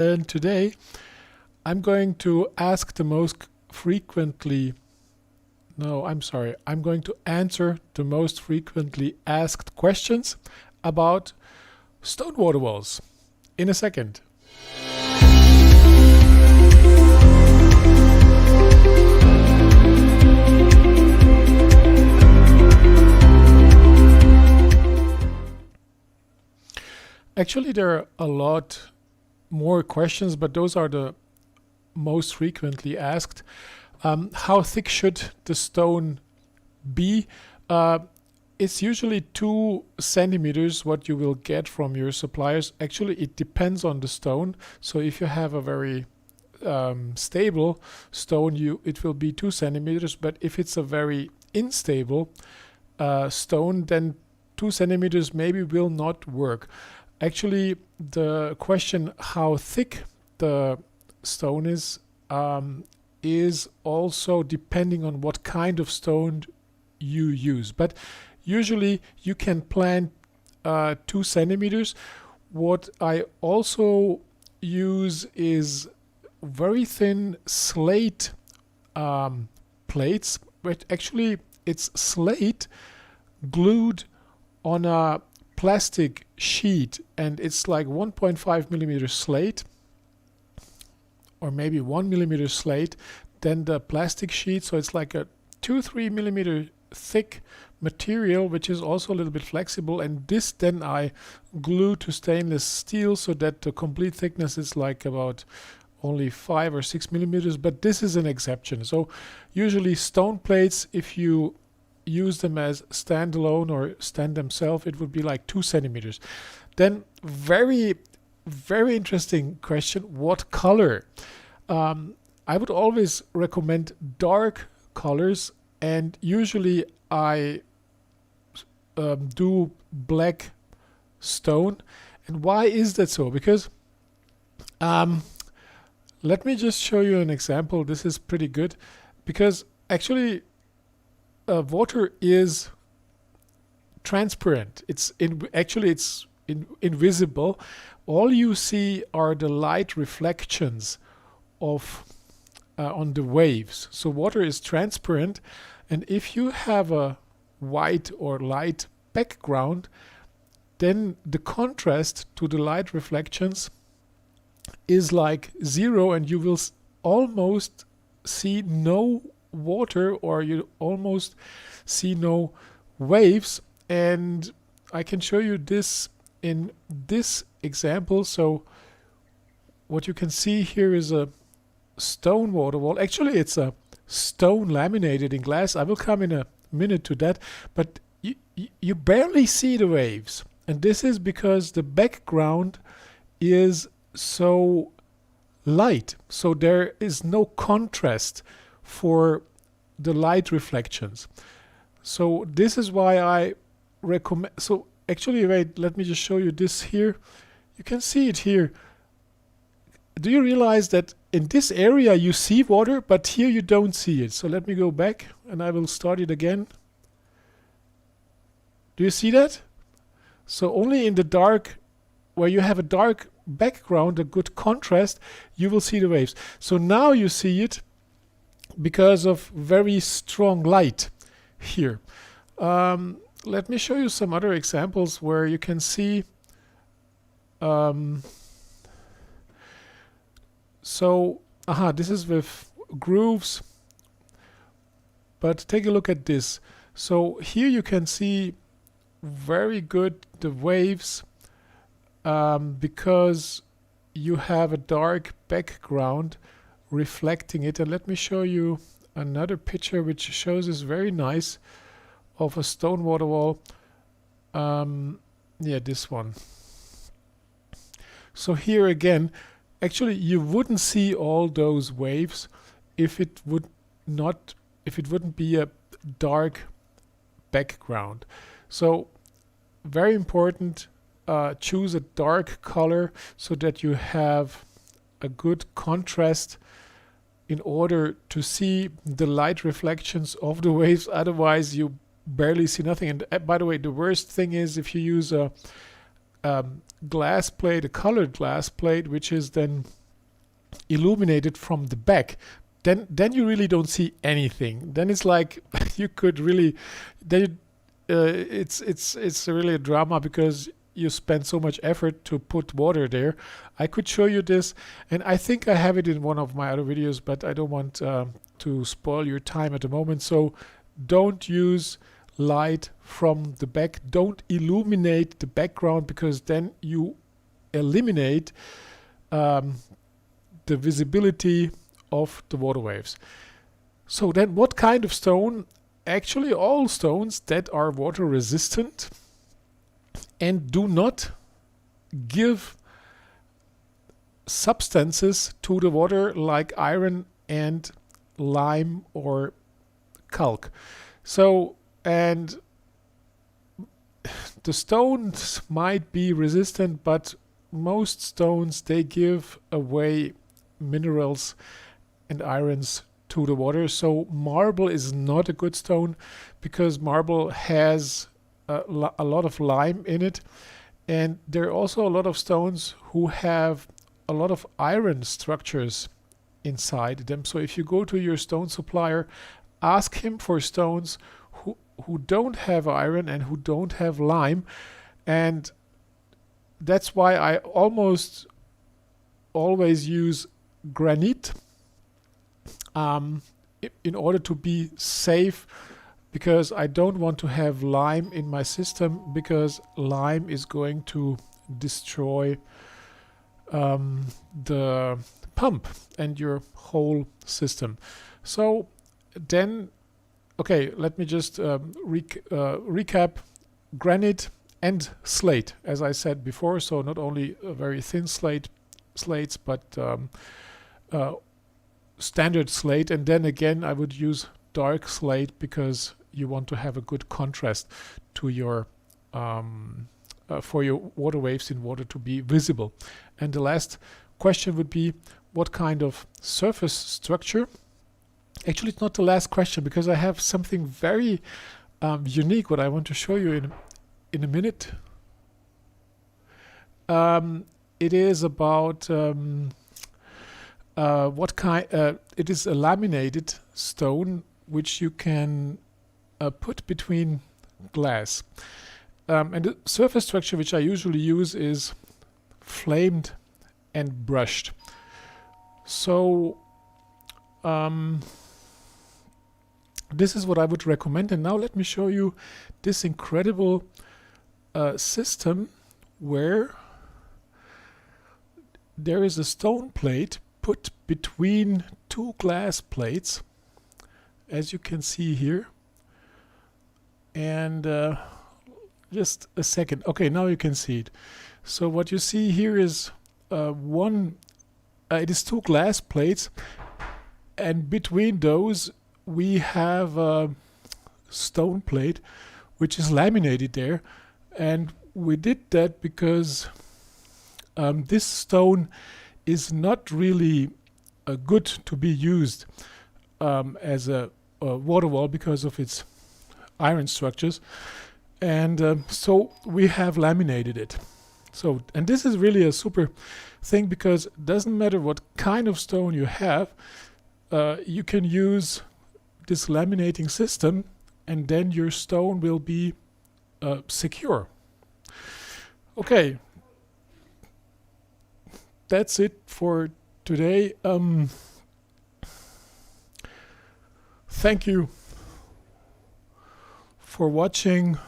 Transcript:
And today I'm going to ask the most frequently, no, I'm sorry, I'm going to answer the most frequently asked questions about stone water walls in a second. Actually, there are a lot more questions, but those are the most frequently asked. How thick should the stone be? It's usually 2 centimeters what you will get from your suppliers. Actually, it depends on the stone. So if you have a very stable stone, it will be 2 centimeters. But if it's a very unstable stone, then 2 centimeters maybe will not work. Actually, the question how thick the stone is also depending on what kind of stone you use. But usually you can plan 2 centimeters. What I also use is very thin slate plates, but actually it's slate glued on a plastic sheet, and it's like 1.5 millimeter slate or maybe 1 millimeter slate, then the plastic sheet, so it's like a 2-3 millimeter thick material, which is also a little bit flexible, and this then I glue to stainless steel so that the complete thickness is like about only 5 or 6 millimeters, but this is an exception. So usually stone plates, if you use them as standalone or stand themselves, it would be like 2 centimeters. Then very interesting question, what color? I would always recommend dark colors, and usually I do black stone. And why is that so? Because let me just show you an example. This is pretty good because actually water is transparent. It's invisible. All you see are the light reflections of on the waves. So water is transparent, and if you have a white or light background, then the contrast to the light reflections is like 0, and you will almost see no water, or you almost see no waves. And I can show you this in this example. So what you can see here is a stone water wall. Actually, it's a stone laminated in glass. I will come in a minute to that, but you barely see the waves, and this is because the background is so light, so there is no contrast for the light reflections. So this is why I recommend. So actually, wait, let me just show you this here. You can see it here. Do you realize that in this area you see water, but here you don't see it? So let me go back and I will start it again. Do you see that? So only in the dark, where you have a dark background, a good contrast, you will see the waves. So now you see it because of very strong light here. Let me show you some other examples where you can see. This is with grooves, but take a look at this. So here you can see very good the waves because you have a dark background reflecting it. And let me show you another picture which shows this very nice of a stone water wall. This one. So here again, actually you wouldn't see all those waves if it wouldn't be a dark background. So very important, choose a dark color so that you have a good contrast in order to see the light reflections of the waves. Otherwise you barely see nothing. And by the way, the worst thing is if you use a glass plate, a colored glass plate, which is then illuminated from the back, then you really don't see anything. Then it's like you could really, then it's really a drama because you spend so much effort to put water there. I could show you this, and I think I have it in one of my other videos, but I don't want to spoil your time at the moment. So don't use light from the back. Don't illuminate the background, because then you eliminate the visibility of the water waves. So then what kind of stone? Actually all stones that are water resistant and do not give substances to the water like iron and lime or calc. So, and the stones might be resistant, but most stones, they give away minerals and irons to the water. So marble is not a good stone because marble has a lot of lime in it, and there are also a lot of stones who have a lot of iron structures inside them. So if you go to your stone supplier, ask him for stones who don't have iron and who don't have lime. And that's why I almost always use granite in order to be safe, because I don't want to have lime in my system, because lime is going to destroy the pump and your whole system. So then, okay, let me just recap. Granite and slate, as I said before. So not only a very thin slates, but standard slate. And then again, I would use dark slate because you want to have a good contrast to your for your water waves in water to be visible. And the last question would be, what kind of surface structure? Actually, it's not the last question, because I have something very unique what I want to show you in a minute. It is about what kind. It is a laminated stone which you can put between glass. And the surface structure which I usually use is flamed and brushed. So this is what I would recommend. And now let me show you this incredible system where there is a stone plate put between two glass plates, as you can see here. And just a second. Okay, now you can see it. So what you see here is it is two glass plates, and between those we have a stone plate which is laminated there. And we did that because this stone is not really good to be used as a water wall because of its iron structures, and so we have laminated it. So, and this is really a super thing, because it doesn't matter what kind of stone you have, you can use this laminating system, and then your stone will be secure. Okay, that's it for today. Thank you for watching.